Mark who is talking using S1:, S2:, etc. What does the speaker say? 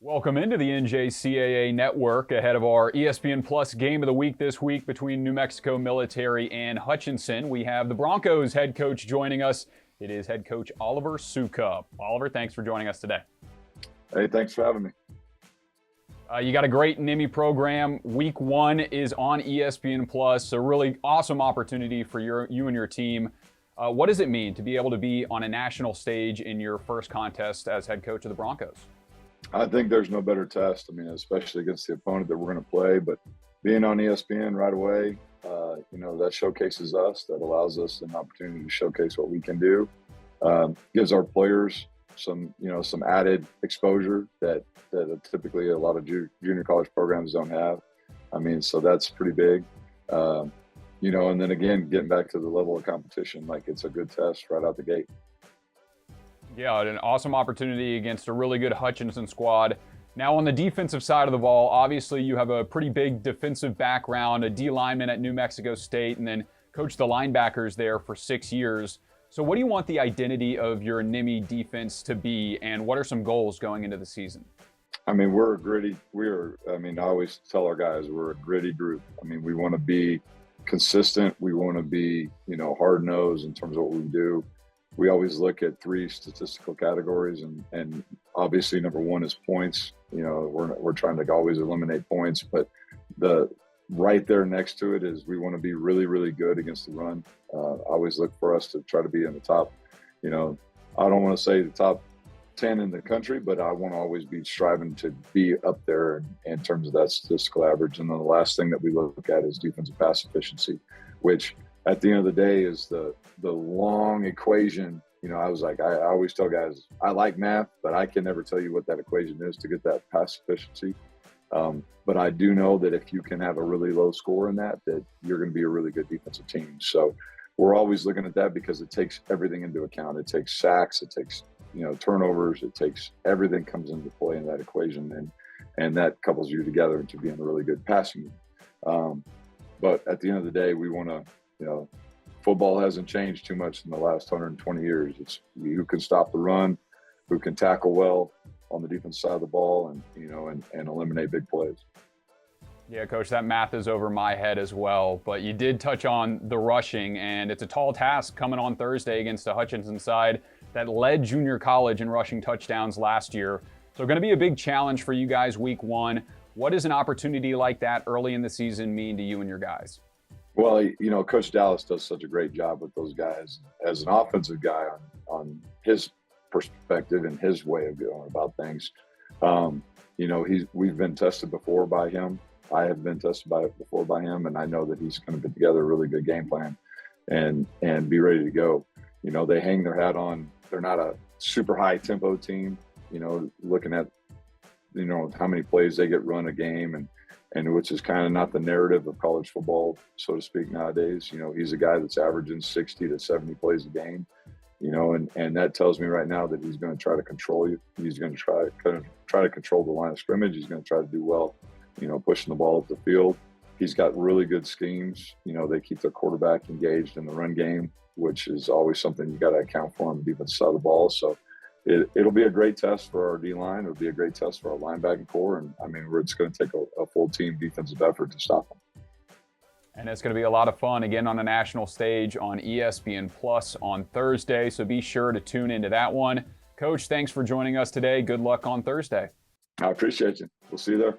S1: Welcome into the NJCAA Network ahead of our ESPN Plus game of the week this week between New Mexico Military and Hutchinson. We have the Broncos head coach joining us. It is head coach Oliver Soukup. Oliver, thanks for joining us today.
S2: Hey, thanks for having me.
S1: You got a great NMMI program. Week 1 is on ESPN Plus, so really awesome opportunity for you and your team. What does it mean to be able to be on a national stage in your first contest as head coach of the Broncos?
S2: I think there's no better test. I mean, especially against the opponent that we're going to play. But being on ESPN right away, that showcases us. That allows us an opportunity to showcase what we can do. Gives our players some added exposure that typically a lot of junior college programs don't have. I mean, so that's pretty big. And then again, getting back to the level of competition, like it's a good test right out the gate.
S1: Yeah, an awesome opportunity against a really good Hutchinson squad. Now on the defensive side of the ball, obviously you have a pretty big defensive background, a D lineman at New Mexico State, and then coached the linebackers there for 6 years. So what do you want the identity of your NMMI defense to be, and what are some goals going into the season?
S2: I mean, I always tell our guys we're a gritty group. I mean, we want to be consistent. We want to be, hard-nosed in terms of what we do. We always look at 3 statistical categories, and obviously number 1 is points. We're trying to always eliminate points, but the right there next to it is we want to be really, really good against the run. I always look for us to try to be in the top, I don't want to say the top 10 in the country, but I want to always be striving to be up there in terms of that statistical average. And then the last thing that we look at is defensive pass efficiency, which at the end of the day is the long equation. I always tell guys, I like math, but I can never tell you what that equation is to get that pass efficiency. But I do know that if you can have a really low score in that you're going to be a really good defensive team. So we're always looking at that because it takes everything into account. It takes sacks, it takes, turnovers, it takes everything comes into play in that equation. And that couples you together into being a really good passing. But at the end of the day, we want to, football hasn't changed too much in the last 120 years. It's who can stop the run, who can tackle well on the defense side of the ball, and eliminate big plays.
S1: Yeah, Coach, that math is over my head as well. But you did touch on the rushing, and it's a tall task coming on Thursday against the Hutchinson side that led junior college in rushing touchdowns last year. So going to be a big challenge for you guys week 1. What does an opportunity like that early in the season mean to you and your guys?
S2: Well, Coach Dallas does such a great job with those guys as an offensive guy on his perspective and his way of going about things. We've been tested before by him. I have been tested before by him, and I know that he's going to put together a really good game plan and be ready to go. They hang their hat on. They're not a super high tempo team. Looking at how many plays they get run a game, and which is kind of not the narrative of college football, so to speak, nowadays. He's a guy that's averaging 60 to 70 plays a game, and that tells me right now that he's going to try to control you. He's going to try to control the line of scrimmage. He's going to try to do well, pushing the ball up the field. He's got really good schemes. They keep their quarterback engaged in the run game, which is always something you got to account for on the defensive side of the ball. So it'll be a great test for our D-line. It'll be a great test for our linebacking core. And, it's going to take a full team defensive effort to stop them.
S1: And it's going to be a lot of fun, again, on the national stage on ESPN Plus on Thursday. So be sure to tune into that one. Coach, thanks for joining us today. Good luck on Thursday.
S2: I appreciate you. We'll see you there.